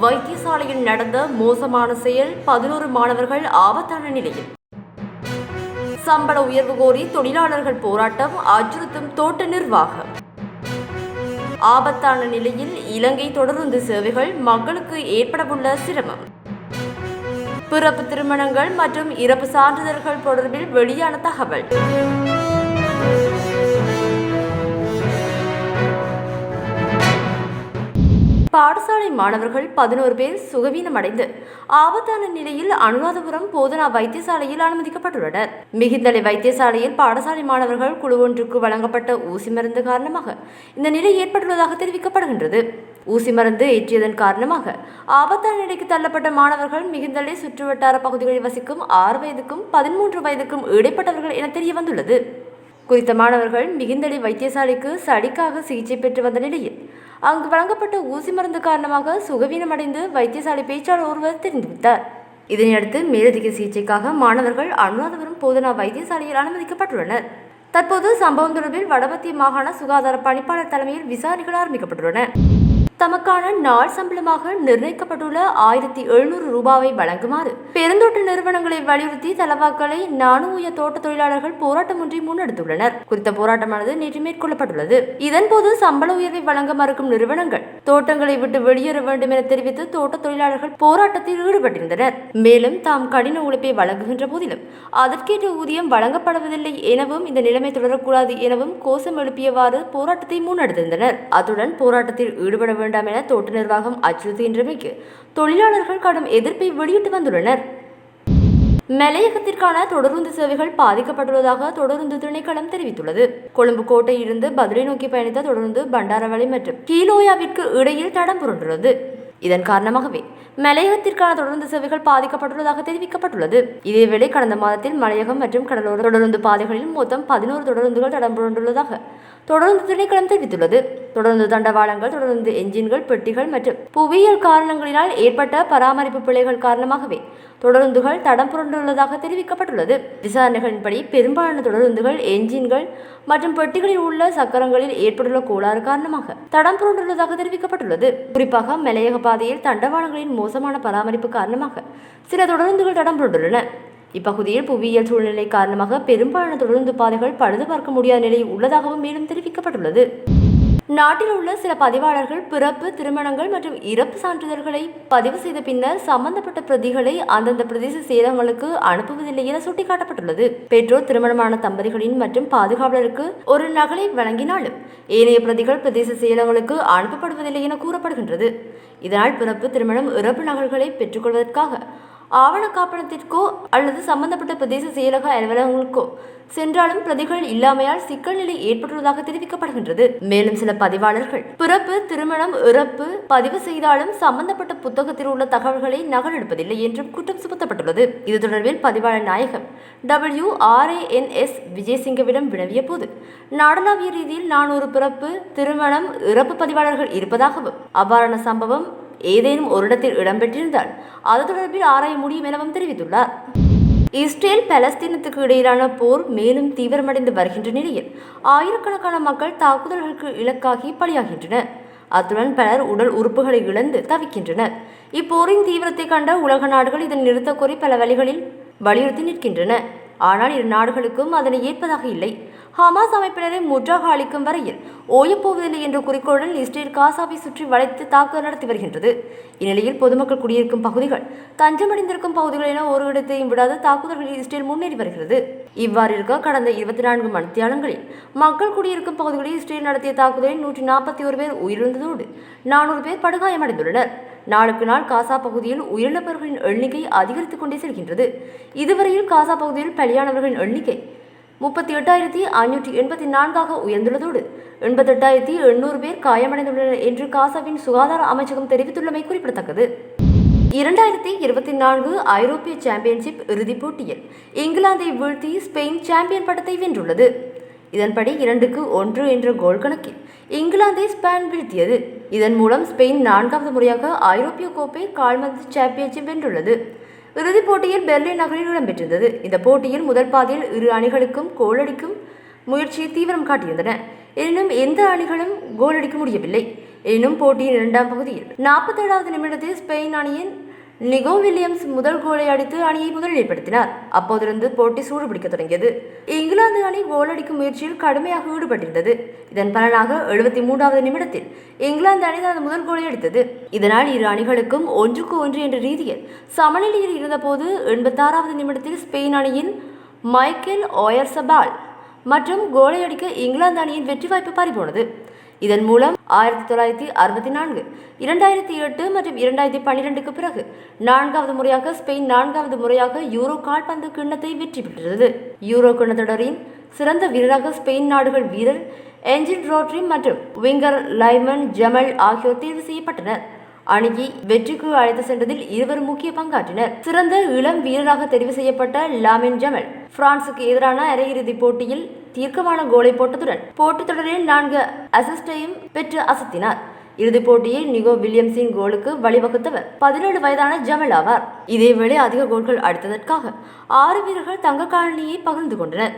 வைத்தியசாலையில் நடந்த மோசமான செயல், 11 மாணவர்கள் ஆபத்தான நிலையில். சம்பள உயர்வு கோரி தொழிலாளர்கள் போராட்டம், அச்சுறுத்தும் தோட்ட நிர்வாகம். ஆபத்தான நிலையில் இலங்கை தொடருந்து சேவைகள், மக்களுக்கு ஏற்படவுள்ள சிரமம். பிறப்பு திருமணங்கள் மற்றும் இறப்பு சான்றிதழ்கள் தொடர்பில் வெளியான தகவல். பாடசாலை மாணவர்கள் 11 பேர் சுகவீனமடைந்து ஆபத்தான நிலையில் அனுராதபுரம் போதனா வைத்தியசாலையில் அனுமதிக்கப்பட்டுள்ளனர். மிகிந்தலை வைத்தியசாலையில் பாடசாலை மாணவர்கள் குழு ஒன்றுக்கு வழங்கப்பட்ட ஊசி மருந்து காரணமாக இந்த நிலை ஏற்பட்டுள்ளதாக தெரிவிக்கப்படுகின்றது. ஊசி மருந்து ஏற்றியதன் காரணமாக ஆபத்தான நிலைக்கு தள்ளப்பட்ட மாணவர்கள் மிகிந்தலை சுற்றுவட்டார பகுதிகளில் வசிக்கும் 6 வயதுக்கும் 13 வயதுக்கும் இடைப்பட்டவர்கள் என தெரிய வந்துள்ளது. குறித்த மாணவர்கள் மிகிந்தலை வைத்தியசாலைக்கு சளிக்காக சிகிச்சை பெற்று வந்த நிலையில் அங்கு வழங்கப்பட்ட ஊசி மருந்து காரணமாக சுகவீனமடைந்து வைத்தியசாலை பேச்சாளர் ஒருவர் தெரிவித்தார். இதனையடுத்து மேலதிக சிகிச்சைக்காக மாணவர்கள் அனுராதபுரம் போதனா வைத்தியசாலையில் அனுமதிக்கப்பட்டுள்ளனர். தற்போது சம்பவம் தொடர்பில் வடமத்திய மாகாண சுகாதார பணிப்பாளர் தலைமையில் விசாரணைகள் ஆரம்பிக்கப்பட்டுள்ளன. தமக்கான நாள் சம்பளமாக நிர்ணயிக்கப்பட்டுள்ள 1700 ரூபாவை வழங்குமாறு பெருந்தோட்ட நிறுவனங்களை வலியுறுத்தி தலவாக்கலை நானூய தோட்ட தொழிலாளர்கள் போராட்டம் ஒன்றை முன்னெடுத்துள்ளனர். குறித்த போராட்டமானது நேற்று மேற்கொள்ளப்பட்டுள்ளது. இதன்போது சம்பள உயர்வை வழங்க மறுக்கும் நிறுவனங்கள் தோட்டங்களை விட்டு வெளியேற வேண்டும் என தெரிவித்து தோட்ட தொழிலாளர்கள் போராட்டத்தில் ஈடுபட்டிருந்தனர். மேலும் தாம் கடின உழைப்பை வழங்குகின்ற போதிலும் அதற்கேற்ற ஊதியம் வழங்கப்படுவதில்லை எனவும் இந்த நிலைமை தொடரக்கூடாது எனவும் கோஷம் எழுப்பியவாறு போராட்டத்தை முன்னெடுத்திருந்தனர். அத்துடன் போராட்டத்தில் ஈடுபட வேண்டாம் என தோட்ட நிர்வாகம் அச்சுறுத்துகின்றமைக்கு தொழிலாளர்கள் கடும் எதிர்ப்பை வெளியிட்டு வந்துள்ளனர். மலையகத்திற்கான தொடருந்து சேவைகள் பாதிக்கப்பட்டுள்ளதாக தொடருந்து திணைக்களம் தெரிவித்துள்ளது. கொழும்பு கோட்டையிலிருந்து பதுளை நோக்கி பயணித்த தொடருந்து பண்டாரவளை மற்றும் கீலோயாவிற்கு இடையில் தடம் புரண்டுள்ளது. இதன் காரணமாகவே மலையகத்திற்கான தொடருந்து சேவைகள் பாதிக்கப்பட்டுள்ளதாக தெரிவிக்கப்பட்டுள்ளது. இதேவேளை கடந்த மாதத்தில் மலையகம் மற்றும் கடலோர தொடருந்து பாதைகளில் மொத்தம் 11 தொடருந்துகள் தடம் புரண்டுள்ளதாக தொடருந்து திணைக்களம் தெரிவித்துள்ளது. தொடர்ந்து தண்டவாளங்கள், தொடர்ந்து என்ஜின்கள், பெட்டிகள் மற்றும் புவியியல் காரணங்களினால் ஏற்பட்ட பராமரிப்பு பிழைகள் காரணமாகவே தொடருந்துகள் தடம் புரண்டுள்ளதாக தெரிவிக்கப்பட்டுள்ளது. விசாரணைகளின்படி பெரும்பாலான தொடருந்துகள், என்ஜின்கள் மற்றும் பெட்டிகளில் உள்ள சக்கரங்களில் ஏற்பட்டுள்ள கோளாறு காரணமாக தடம் புரண்டுள்ளதாக தெரிவிக்கப்பட்டுள்ளது. குறிப்பாக மலையக பாதையில் தண்டவாளங்களின் மோசமான பராமரிப்பு காரணமாக சில தொடருந்துகள் தடம் புரண்டுள்ளன. இப்பகுதியில் புவியியல் சூழ்நிலை காரணமாக பெரும்பாலான தொடருந்து பாதைகள் பழுது பார்க்க முடியாத நிலையில் உள்ளதாகவும் மேலும் தெரிவிக்கப்பட்டுள்ளது. நாட்டில் உள்ள சில பதிவாளர்கள் பிறப்பு, திருமணங்கள் மற்றும் இறப்பு சான்றிதழ்களை பதிவு செய்த பின்னர் சம்பந்தப்பட்ட பிரதிகளை அந்தந்த பிரதேச செயலகங்களுக்கு அனுப்புவதில்லை என சுட்டிக்காட்டப்பட்டுள்ளது. பெற்றோர் திருமணமான தம்பதிகளின் மற்றும் பாதுகாவலருக்கு ஒரு நகலை வழங்கினாலும் ஏனைய பிரதிகள் பிரதேச செயலகங்களுக்கு அனுப்பப்படுவதில்லை என கூறப்படுகின்றது. இதனால் பிறப்பு, திருமணம், இறப்பு நகல்களை பெற்றுக்கொள்வதற்காக ஆவண காப்பகத்திற்கோ அல்லது சம்பந்தப்பட்ட பிரதேச செயலக அலுவலகங்களுக்கோ சென்றாலும் பிரதிகள் இல்லாமையால் சிக்கல் நிலை ஏற்பட்டுள்ளதாக தெரிவிக்கப்படுகின்றது. மேலும் சில பதிவாளர்கள் பிறப்பு, திருமணம், இறப்பு பதிவு செய்தாலும் சம்பந்தப்பட்ட புத்தகத்தில் உள்ள தகவல்களை நகலெடுப்பதில்லை என்றும் குற்றம் சுமத்தப்பட்டுள்ளது. இது தொடர்பில் பதிவாளர் நாயகம் WRANS விஜயசிங்கவிடம் வினவிய போது நாடளாவிய ரீதியில் 400 பிறப்பு, திருமணம், இறப்பு பதிவாளர்கள் இருப்பதாகவும் அவ்வாறான சம்பவம் ஏதேனும் ஒரு இடத்தில் இடம்பெற்றிருந்தால் அது தொடர்பில் ஆராய முடியும் எனவும் தெரிவித்துள்ளார். இஸ்ரேல் பலஸ்தீனத்துக்கு இடையிலான போர் மேலும் தீவிரமடைந்து வருகின்ற நிலையில் ஆயிரக்கணக்கான மக்கள் தாக்குதல்களுக்கு இலக்காகி பலியாகின்றனர். அத்துடன் பலர் உடல் உறுப்புகளை இழந்து தவிக்கின்றனர். இப்போரின் தீவிரத்தை கண்ட உலக நாடுகள் இதனை நிறுத்த கோரி பல வழிகளில் வலியுறுத்தி நிற்கின்றன. ஆனால் இரு நாடுகளுக்கும் அதனை ஏற்பதாக இல்லை. ஹமாஸ் அமைப்பினரை முற்றாக அளிக்கும் வரையில் ஓயப்போவதில்லை என்ற குறிக்கோளுடன் இஸ்ரேல் காசாவை சுற்றி வளைத்து தாக்குதல் நடத்தி வருகின்றது. இந்நிலையில் பொதுமக்கள் குடியிருக்கும் பகுதிகள், தஞ்சமடைந்திருக்கும் பகுதிகள் என ஒரு இடத்தையும் விடாது தாக்குதல்களில் இஸ்ரேல் முன்னேறி வருகிறது. இவ்வாறு இருக்க கடந்த 24 மணித்தியாலங்களில் மக்கள் குடியிருக்கும் பகுதிகளில் இஸ்ரேல் நடத்திய தாக்குதலில் 141 பேர் உயிரிழந்ததோடு 400 பேர் படுகாயமடைந்துள்ளனர். நாளுக்கு நாள் காசா பகுதியில் உயிரிழப்பவர்களின் எண்ணிக்கை அதிகரித்துக் கொண்டே செல்கின்றது. இதுவரையில் காசா பகுதியில் பலியானவர்களின் எண்ணிக்கை 38,584 உயர்ந்துள்ளதோடு 88,800 பேர் காயமடைந்துள்ளனர் என்று காசாவின் சுகாதார அமைச்சகம் தெரிவித்துள்ளமை குறிப்பிடத்தக்கது. 2024 ஐரோப்பிய சாம்பியன்ஷிப் இறுதிப் போட்டியில் இங்கிலாந்தை வீழ்த்தி ஸ்பெயின் சாம்பியன் பட்டத்தை வென்றுள்ளது. இதன்படி 2-1 என்ற கோல் கணக்கில் இங்கிலாந்தை ஸ்பெயின் வீழ்த்தியது. இதன் மூலம் ஸ்பெயின் 4வது முறையாக ஐரோப்பிய கோப்பை கால்பந்து சாம்பியன்ஷிப் வென்றுள்ளது. இறுதிப் போட்டியில் பெர்லின் நகரில் இடம்பெற்றிருந்தது. இந்த போட்டியில் முதல் பாதியில் இரு அணிகளுக்கும் கோலடிக்கும் முயற்சியை தீவிரம் காட்டியிருந்தன. எனினும் எந்த அணிகளும் கோல் அடிக்க முடியவில்லை. எனும் போட்டியின் இரண்டாம் பகுதியில் 47வது நிமிடத்தில் ஸ்பெயின் அணியின் நிகோ வில்லியம்ஸ் முதல் கோலை அடித்து அணியை முதலிலைப்படுத்தினார். அப்போதிருந்து போட்டி சூடுபிடிக்க தொடங்கியது. இங்கிலாந்து அணி கோல் அடிக்கும் முயற்சியில் கடுமையாக ஈடுபட்டிருந்தது. இதன் பலனாக 73வது நிமிடத்தில் இங்கிலாந்து அணி தனது முதல் கோலை அடித்தது. இதனால் இரு அணிகளுக்கும் 1-1 என்ற ரீதியில் சமநிலையில் இருந்தபோது 86வது நிமிடத்தில் ஸ்பெயின் அணியின் மைக்கேல் ஓயர்சபால் மற்றும் கோலை அடிக்க இங்கிலாந்து அணியின் வெற்றி வாய்ப்பு பறிபோனது. இதன் மூலம் 1964, 2008 மற்றும் 2012க்கு பிறகு 4வது முறையாக ஸ்பெயின் 4வது முறையாக யூரோ கால்பந்து கிண்ணத்தை வெற்றி பெற்றது. யூரோ கிண்ண தொடரின் சிறந்த வீரராக ஸ்பெயின் நாடுகள் வீரர் என்ஜின் ரோட்ரி மற்றும் விங்கர் லைமன் ஜமல் ஆகியோர் தேர்வு செய்யப்பட்டனர். அணியை வெற்றிக்கு அழைத்து சென்றதில் இருவர் முக்கிய பங்காற்றினர். சிறந்த இளம் வீரராக தெரிவு செய்யப்பட்ட லாமின் ஜமல் பிரான்சுக்கு எதிரான அரையிறுதிப் போட்டியில் தீர்க்கமான கோலை போட்டதுடன் போட்டித் தொடரில் 4 அசிஸ்டையும் பெற்று அசத்தினார். இறுதிப் போட்டியில் நிகோ வில்லியம்ஸின் கோலுக்கு வழிவகுத்தவர் 17 வயதான ஜமல் ஆவார். இதேவேளை அதிக கோல்கள் அடித்ததற்காக 6 வீரர்கள் தங்க காலணியை பகிர்ந்து கொண்டனர்.